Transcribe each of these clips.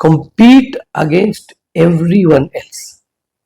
compete against everyone else।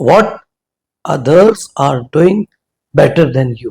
what others are doing better than you।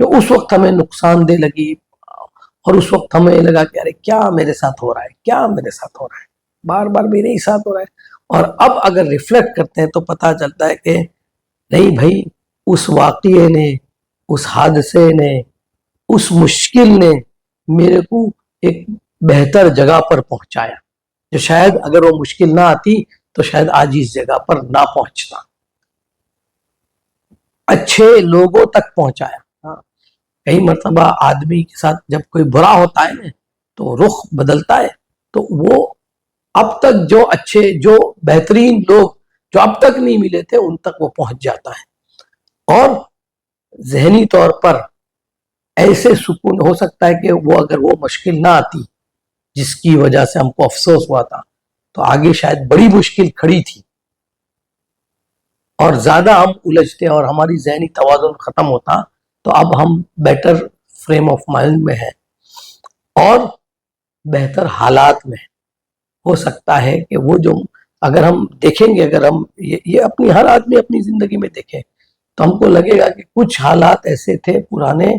جو اس وقت ہمیں نقصان دہ لگی اور اس وقت ہمیں لگا کہ ارے کیا میرے ساتھ ہو رہا ہے، کیا میرے ساتھ ہو رہا ہے، بار بار میرے ہی ساتھ ہو رہا ہے. اور اب اگر ریفلیکٹ کرتے ہیں تو پتہ چلتا ہے کہ نہیں بھائی، اس واقعے نے، اس حادثے نے، اس مشکل نے میرے کو ایک بہتر جگہ پر پہنچایا، جو شاید اگر وہ مشکل نہ آتی تو شاید آج اس جگہ پر نہ پہنچتا، اچھے لوگوں تک پہنچایا. کئی مرتبہ آدمی کے ساتھ جب کوئی برا ہوتا ہے نا تو رخ بدلتا ہے، تو وہ اب تک جو اچھے، جو بہترین لوگ جو اب تک نہیں ملے تھے ان تک وہ پہنچ جاتا ہے. اور ذہنی طور پر ایسے سکون ہو سکتا ہے کہ وہ اگر وہ مشکل نہ آتی جس کی وجہ سے ہم کو افسوس ہوا تھا تو آگے شاید بڑی مشکل کھڑی تھی اور زیادہ ہم الجھتے اور ہماری ذہنی توازن ختم ہوتا. تو اب ہم بیٹر فریم آف مائنڈ میں ہیں اور بہتر حالات میں. ہو سکتا ہے کہ وہ جو اگر ہم دیکھیں گے، اگر ہم یہ اپنی ہر آدمی اپنی زندگی میں دیکھیں تو ہم کو لگے گا کہ کچھ حالات ایسے تھے پرانے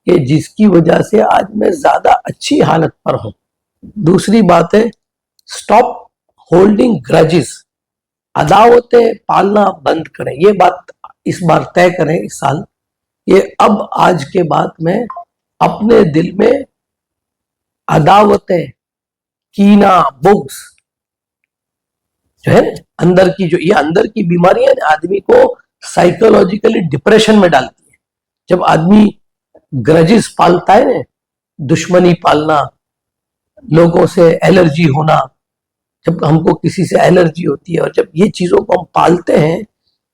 کہ جس کی وجہ سے آج میں زیادہ اچھی حالت پر ہوں. دوسری بات ہے سٹاپ ہولڈنگ گرجز، عداوتیں پالنا بند کریں. یہ بات اس بار طے کریں اس سال، یہ اب آج کے بعد میں اپنے دل میں عداوتیں، کینہ، بغض جو ہے اندر کی، جو یہ اندر کی بیماریاں آدمی کو سائیکولوجیکلی ڈپریشن میں ڈالتی ہے. جب آدمی گرجز پالتا ہے نا، دشمنی پالنا، لوگوں سے الرجی ہونا، جب ہم کو کسی سے الرجی ہوتی ہے اور جب یہ چیزوں کو ہم پالتے ہیں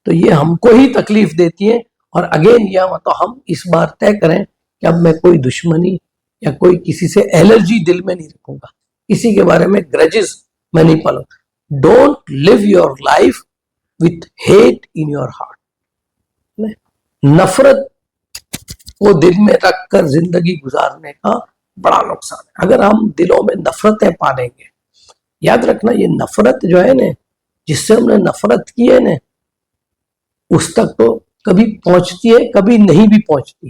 تو یہ ہم کو ہی تکلیف دیتی ہے. اور اگین یہ تو ہم اس بار طے کریں کہ اب میں کوئی دشمنی یا کوئی کسی سے الرجی دل میں نہیں رکھوں گا، کسی کے بارے میں گرجز میں نہیں پالوں. Don't leave your life with hate in your heart. نفرت کو دل میں رکھ کر زندگی گزارنے کا بڑا نقصان ہے. اگر ہم دلوں میں نفرتیں پالیں گے، یاد رکھنا یہ نفرت جو ہے نا، جس سے ہم نے نفرت کی ہے نا، اس تک تو کبھی پہنچتی ہے، کبھی نہیں بھی پہنچتی.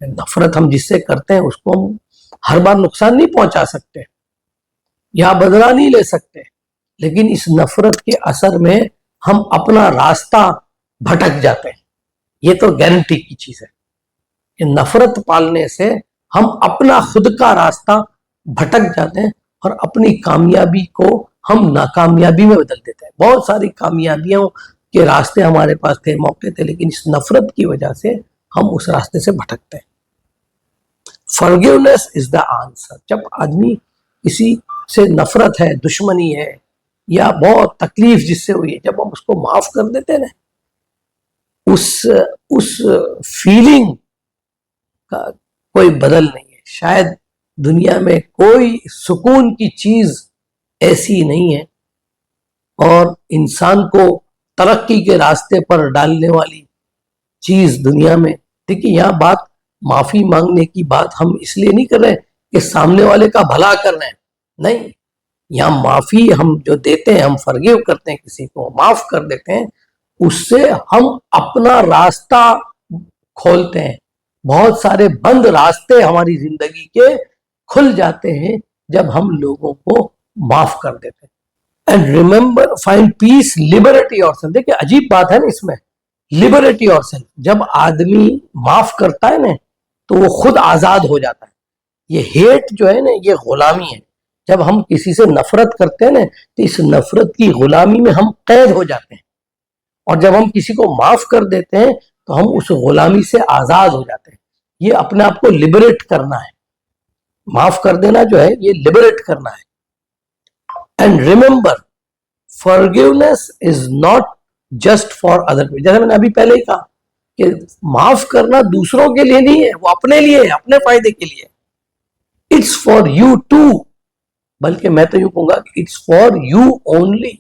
نفرت ہم جس سے کرتے ہیں اس کو ہم ہر بار نقصان نہیں پہنچا سکتے یا بدلہ نہیں لے سکتے، لیکن اس نفرت کے اثر میں ہم اپنا راستہ بھٹک جاتے ہیں. یہ تو گارنٹی کی چیز ہے کہ نفرت پالنے سے ہم اپنا خود کا راستہ بھٹک جاتے ہیں اور اپنی کامیابی کو ہم ناکامیابی میں بدل دیتے ہیں. بہت ساری کامیابیوں کے راستے ہمارے پاس تھے، موقع تھے، لیکن اس نفرت کی وجہ سے ہم اس راستے سے بھٹکتے ہیں. Forgiveness is the answer. جب آدمی کسی سے نفرت ہے، دشمنی ہے یا بہت تکلیف جس سے ہوئی ہے، جب ہم اس کو معاف کر دیتے ہیں نا، اس فیلنگ کا کوئی بدل نہیں ہے. شاید دنیا میں کوئی سکون کی چیز ایسی نہیں ہے اور انسان کو ترقی کے راستے پر ڈالنے والی چیز دنیا میں. دیکھیے یہاں بات معافی مانگنے کی بات ہم اس لیے نہیں کر رہے کہ سامنے والے کا بھلا کر رہے ہیں، نہیں. یہاں معافی ہم جو دیتے ہیں، ہم فرگیو کرتے ہیں، کسی کو معاف کر دیتے ہیں، اس سے ہم اپنا راستہ کھولتے ہیں. بہت سارے بند راستے ہماری زندگی کے کھل جاتے ہیں جب ہم لوگوں کو معاف کر دیتے ہیں. اینڈ ریمبر فائنڈ پیس، لبریٹی اور سیلف. دیکھیں عجیب بات ہے نا اس میں، لبریٹی اور سیلف. جب آدمی معاف کرتا ہے نا تو وہ خود آزاد ہو جاتا ہے. یہ ہیٹ جو ہے نا، یہ غلامی ہے. جب ہم کسی سے نفرت کرتے ہیں نا تو اس نفرت کی غلامی میں ہم قید ہو جاتے ہیں، اور جب ہم کسی کو معاف کر دیتے ہیں تو ہم اس غلامی سے آزاد ہو جاتے ہیں. یہ اپنے آپ کو لبریٹ کرنا ہے. معاف کر دینا جو ہے یہ لبریٹ کرنا ہے. And remember forgiveness is not just for other people. جیسے میں نے ابھی پہلے ہی کہا کہ معاف کرنا دوسروں کے لیے نہیں ہے، وہ اپنے لیے ہے، اپنے فائدے کے لیے. It's for you too. بلکہ میں تو یوں کہوں گا کہ it's for you only.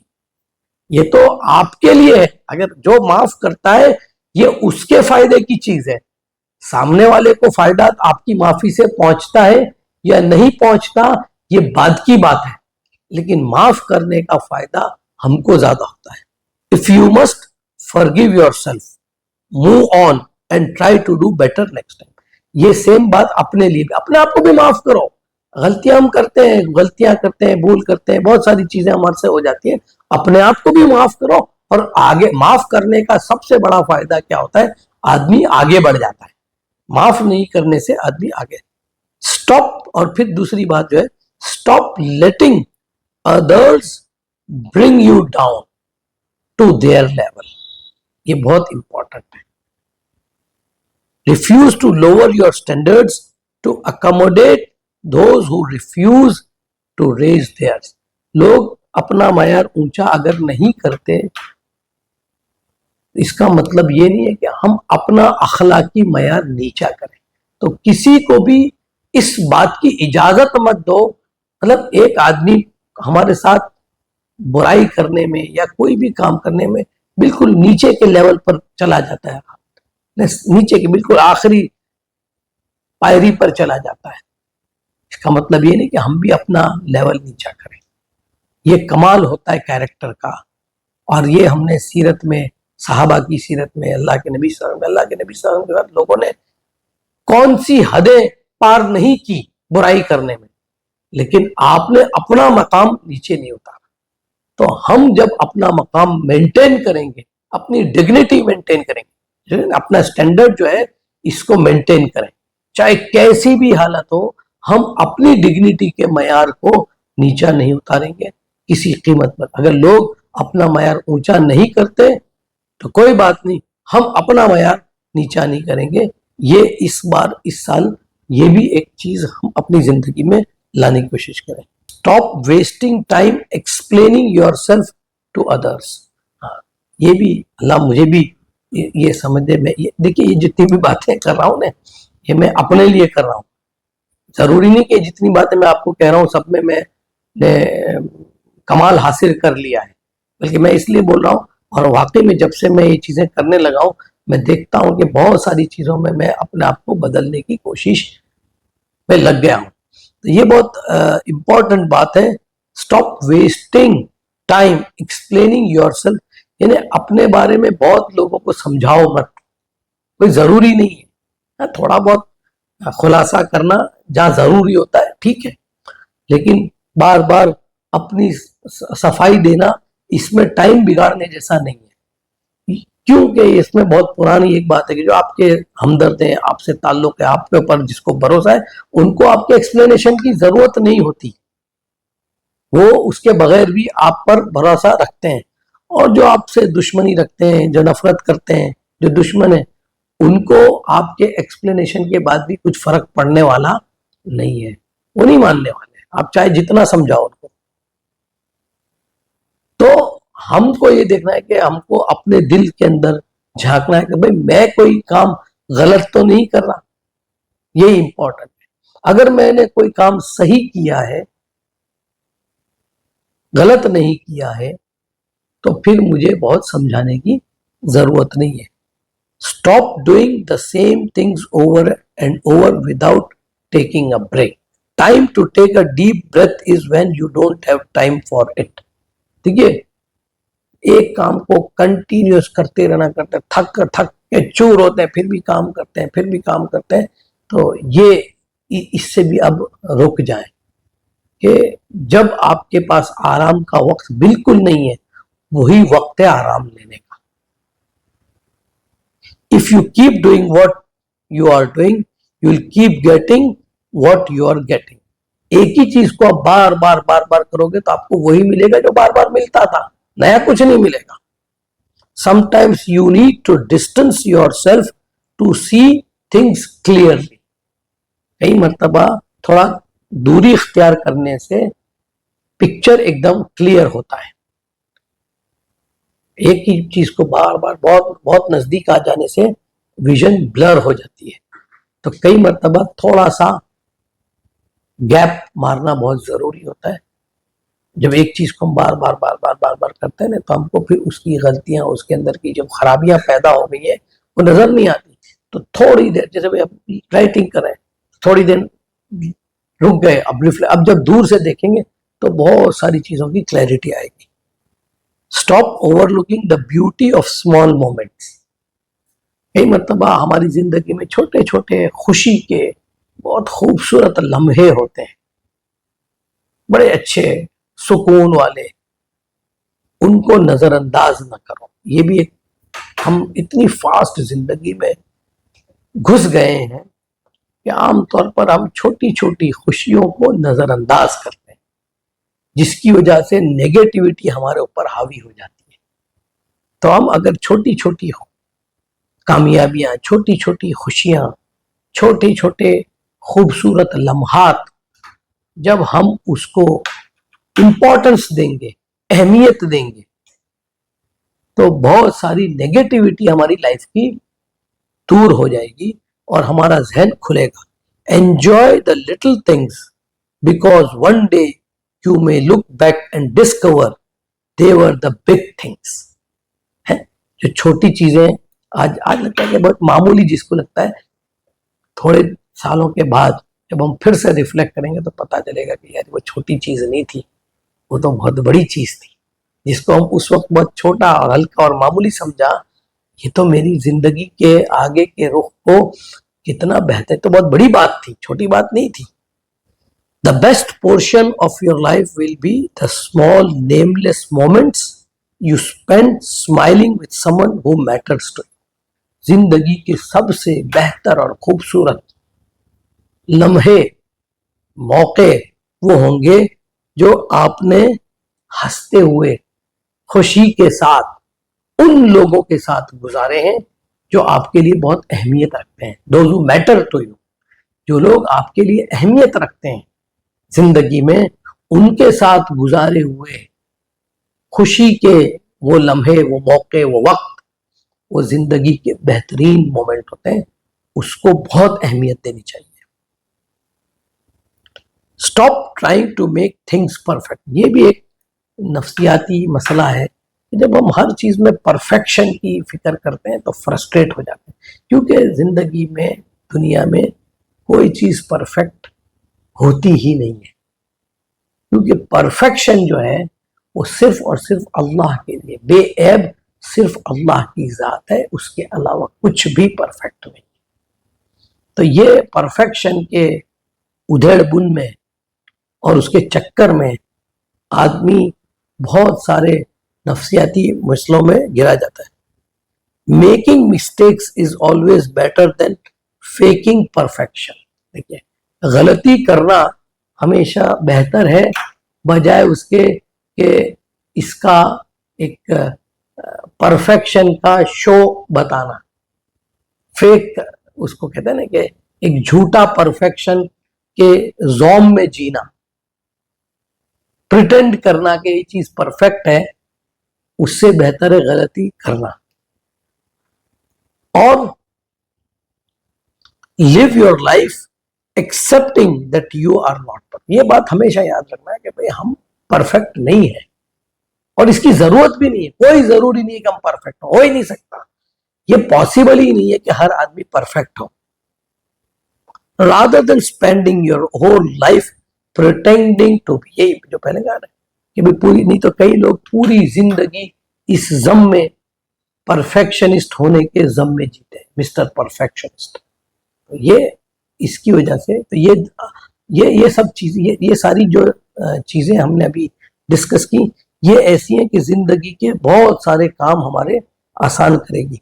یہ تو آپ کے لیے ہے. اگر جو معاف کرتا ہے یہ اس کے فائدے کی چیز ہے. سامنے والے کو فائدہ آپ کی معافی سے پہنچتا ہے یا نہیں پہنچتا یہ بعد کی بات ہے، لیکن معاف کرنے کا فائدہ ہم کو زیادہ ہوتا ہے. If you must forgive yourself, move on and try to do better next time. یہ سیم بات اپنے لیے بھی, اپنے آپ کو بھی معاف کرو. غلطیاں ہم کرتے ہیں, بھول کرتے ہیں, بہت ساری چیزیں ہمارے سے ہو جاتی ہیں. اپنے آپ کو بھی معاف کرو, اور آگے معاف کرنے کا سب سے بڑا فائدہ کیا ہوتا ہے, آدمی آگے بڑھ جاتا ہے. معاف نہیں کرنے سے آدمی آگے. اسٹاپ, اور پھر دوسری بات جو ہے, stop letting others bring you down to their level. یہ بہت امپورٹنٹ ہے. Refuse to lower your standards to accommodate those who refuse to raise theirs. لوگ اپنا معیار اونچا اگر نہیں کرتے, اس کا مطلب یہ نہیں ہے کہ ہم اپنا اخلاقی معیار نیچا کریں. تو کسی کو بھی اس بات کی اجازت مت دو. مطلب ایک آدمی ہمارے ساتھ برائی کرنے میں یا کوئی بھی کام کرنے میں بالکل نیچے کے لیول پر چلا جاتا ہے, نیچے کے بالکل آخری پائری پر چلا جاتا ہے. اس کا مطلب یہ نہیں کہ ہم بھی اپنا لیول نیچا کریں. یہ کمال ہوتا ہے کیریکٹر کا. اور یہ ہم نے سیرت میں, صحابہ کی سیرت میں, اللہ کے نبی صلی اللہ علیہ وسلم کے ساتھ لوگوں نے کون سی حدیں پار نہیں کی برائی کرنے میں, لیکن آپ نے اپنا مقام نیچے نہیں اتارا. تو ہم جب اپنا مقام مینٹین کریں گے, اپنی ڈگنیٹی مینٹین کریں گے, اپنا سٹینڈرڈ جو ہے اس کو مینٹین کریں, چاہے کیسی بھی حالت ہو, ہم اپنی ڈگنیٹی کے معیار کو نیچا نہیں اتاریں گے کسی قیمت پر. اگر لوگ اپنا معیار اونچا نہیں کرتے تو کوئی بات نہیں, ہم اپنا معیار نیچا نہیں کریں گے. یہ اس سال یہ بھی ایک چیز ہم اپنی زندگی میں لانے کی کوشش کریں. Stop wasting time explaining yourself to others. یہ بھی اللہ مجھے بھی یہ سمجھنے میں, دیکھیے یہ جتنی بھی باتیں کر رہا ہوں نا, یہ میں اپنے لیے کر رہا ہوں. ضروری نہیں کہ جتنی باتیں میں آپ کو کہہ رہا ہوں سب میں نے کمال حاصل کر لیا ہے, بلکہ میں اس لیے بول رہا ہوں. اور واقعی میں جب سے میں یہ چیزیں کرنے لگا ہوں, میں دیکھتا ہوں کہ بہت ساری چیزوں میں اپنے آپ کو بدلنے کی کوشش میں لگ گیا ہوں. تو یہ بہت امپورٹنٹ بات ہے. Stop wasting time explaining your self. یعنی اپنے بارے میں بہت لوگوں کو سمجھاؤ مت, کوئی ضروری نہیں ہے. تھوڑا بہت خلاصہ کرنا جہاں ضروری ہوتا ہے ٹھیک ہے, لیکن بار بار اپنی صفائی دینا اس میں ٹائم بگاڑنے جیسا نہیں ہے. کیونکہ اس میں بہت پرانی ایک بات ہے کہ جو آپ کے ہمدرد ہیں, آپ سے تعلق ہے, آپ کے اوپر جس کو بھروسہ ہے, ان کو آپ کے ایکسپلینیشن کی ضرورت نہیں ہوتی. وہ اس کے بغیر بھی آپ پر بھروسہ رکھتے ہیں. اور جو آپ سے دشمنی رکھتے ہیں, جو نفرت کرتے ہیں, جو دشمن ہیں, ان کو آپ کے ایکسپلینیشن کے بعد بھی کچھ فرق پڑنے والا نہیں ہے. وہ نہیں ماننے والے, آپ چاہے جتنا سمجھاؤ ان کو. تو ہم کو یہ دیکھنا ہے کہ ہم کو اپنے دل کے اندر جھانکنا ہے کہ بھئی میں کوئی کام غلط تو نہیں کر رہا. یہی امپورٹنٹ ہے. اگر میں نے کوئی کام صحیح کیا ہے, غلط نہیں کیا ہے, تو پھر مجھے بہت سمجھانے کی ضرورت نہیں ہے. Stop doing the same things over and over without taking a break. Time to take a deep breath is when you don't have time for it. ٹھیک ہے, ایک کام کو کنٹینیوس کرتے رہنا, تھک کے چور ہوتے ہیں, پھر بھی کام کرتے ہیں. تو یہ اس سے بھی اب رک جائیں کہ جب آپ کے پاس آرام کا وقت بالکل نہیں ہے, وہی وقت ہے آرام لینے کا. If you keep doing what you are doing, you will keep getting what you are getting. ایک ہی چیز کو آپ بار بار کرو گے تو آپ کو وہی ملے گا جو بار بار ملتا تھا, نیا کچھ نہیں ملے گا. Sometimes you need to distance yourself to see things clearly. کئی مرتبہ تھوڑا دوری اختیار کرنے سے پکچر ایک دم کلیئر ہوتا ہے. ایک ہی چیز کو بار بار بہت نزدیک آ جانے سے ویژن بلر ہو جاتی ہے. تو کئی مرتبہ تھوڑا سا گیپ مارنا بہت ضروری ہوتا ہے. جب ایک چیز کو ہم بار بار کرتے ہیں نا, تو ہم کو پھر اس کی غلطیاں, اس کے اندر کی جو خرابیاں پیدا ہو گئی ہیں وہ نظر نہیں آتی. تو تھوڑی دیر, جیسے رائٹنگ کریں, تھوڑی دیر رک گئے, اب جب دور سے دیکھیں گے تو بہت ساری چیزوں کی کلیئرٹی آئے گی. Stop overlooking the beauty of small moments. کئی مرتبہ ہماری زندگی میں چھوٹے چھوٹے خوشی کے بہت خوبصورت لمحے ہوتے ہیں، بڑے اچھے سکون والے، ان کو نظر انداز نہ کرو. یہ بھی ایک، ہم اتنی فاسٹ زندگی میں گھس گئے ہیں کہ عام طور پر ہم چھوٹی چھوٹی خوشیوں کو نظر انداز کرتے ہیں، جس کی وجہ سے نیگیٹیوٹی ہمارے اوپر حاوی ہو جاتی ہے. تو ہم اگر چھوٹی چھوٹی کامیابیاں، چھوٹی چھوٹی خوشیاں، چھوٹے چھوٹے خوبصورت لمحات، جب ہم اس کو امپورٹنس دیں گے، اہمیت دیں گے، تو بہت ساری نیگیٹیوٹی ہماری لائف کی دور ہو جائے گی اور ہمارا ذہن کھلے گا. Enjoy the little things because one day you may look back and discover they were the big things. جو چھوٹی چیزیں آج لگتا ہے کہ بہت معمولی، جس کو لگتا ہے تھوڑے سالوں کے بعد جب ہم پھر سے ریفلیکٹ کریں گے تو پتا چلے گا کہ یار وہ چھوٹی چیز نہیں تھی، وہ تو بہت بڑی چیز تھی، جس کو ہم اس وقت بہت چھوٹا اور ہلکا اور معمولی سمجھا. یہ تو میری زندگی کے آگے کے رخ کو کتنا بہتر، تو بہت بڑی بات تھی، چھوٹی بات نہیں تھی. The best portion of your life will be the small nameless moments you spend smiling with someone who matters to you. زندگی کے سب سے بہتر اور خوبصورت لمحے، موقع وہ ہوں گے جو آپ نے ہنستے ہوئے، خوشی کے ساتھ ان لوگوں کے ساتھ گزارے ہیں جو آپ کے لیے بہت اہمیت رکھتے ہیں. Those who matter to you، جو لوگ آپ کے لیے اہمیت رکھتے ہیں زندگی میں، ان کے ساتھ گزارے ہوئے خوشی کے وہ لمحے، وہ موقع، وہ وقت، وہ زندگی کے بہترین مومنٹ ہوتے ہیں. اس کو بہت اہمیت دینی چاہیے. Stop trying to make things perfect. یہ بھی ایک نفسیاتی مسئلہ ہے کہ جب ہم ہر چیز میں پرفیکشن کی فکر کرتے ہیں تو فرسٹریٹ ہو جاتے ہیں، کیونکہ زندگی میں، دنیا میں کوئی چیز پرفیکٹ ہوتی ہی نہیں ہے. کیونکہ پرفیکشن جو ہے وہ صرف اور صرف اللہ کے لیے، بے عیب صرف اللہ کی ذات ہے، اس کے علاوہ کچھ بھی پرفیکٹ نہیں. تو یہ پرفیکشن کے ادھیڑ بن میں اور اس کے چکر میں آدمی بہت سارے نفسیاتی مسئلوں میں گرا جاتا ہے. Making mistakes is always better than faking perfection. دیکھیے، غلطی کرنا ہمیشہ بہتر ہے بجائے اس کے کہ اس کا ایک پرفیکشن کا شو بتانا. فیک اس کو کہتے ہیں نا کہ ایک جھوٹا پرفیکشن کے زوم میں جینا، پریٹینڈ کرنا کہ یہ چیز پرفیکٹ ہے، اس سے بہتر ہے غلطی کرنا. اور live your life accepting that you are not perfect. یہ بات ہمیشہ یاد رکھنا ہے کہ بھئی ہم پرفیکٹ نہیں ہیں، اور اس کی ضرورت بھی نہیں ہے. کوئی ضروری نہیں ہے کہ ہم پرفیکٹ ہو ہی نہیں سکتا. یہ پاسبل ہی نہیں ہے کہ ہر آدمی perfect who. rather than spending your whole life pretending to be، یہی جو پہلے کہا ہے کہ بھی پوری نہیں تو کئی لوگ پوری زندگی اس زم میں، پرفیکشنسٹ ہونے کے زم میں جیتے ہیں، مسٹر پرفیکشنسٹ. یہ اس کی وجہ سے تو یہ سب چیزیں، یہ ساری جو چیزیں ہم نے ابھی ڈسکس کی، یہ ایسی ہیں کہ زندگی کے بہت سارے کام ہمارے آسان کرے گی.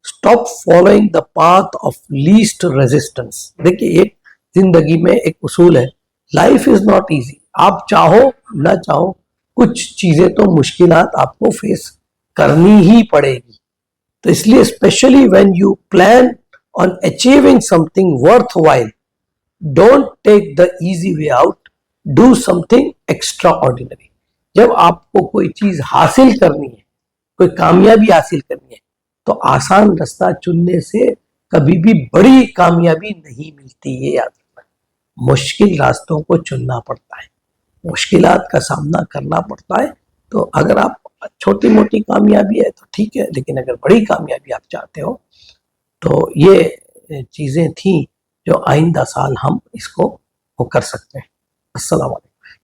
Stop following the path of least resistance. دیکھیے، ایک زندگی میں ایک اصول ہے، لائف از ناٹ ایزی. آپ چاہو نہ چاہو کچھ چیزیں تو مشکلات آپ کو فیس کرنی ہی پڑے گی. تو اس لیے specially when you plan on achieving something worthwhile, don't take the easy way out, do something extraordinary. جب آپ کو کوئی چیز حاصل کرنی ہے، کوئی کامیابی حاصل کرنی ہے، تو آسان رستہ چننے سے کبھی بھی بڑی کامیابی نہیں ملتی. یہ یاد رکھنا، مشکل راستوں کو چننا پڑتا ہے، مشکلات کا سامنا کرنا پڑتا ہے. تو اگر آپ چھوٹی موٹی کامیابی ہے تو ٹھیک ہے، لیکن اگر بڑی کامیابی آپ چاہتے ہو تو یہ چیزیں تھیں جو آئندہ سال ہم اس کو کر سکتے ہیں. السلام علیکم.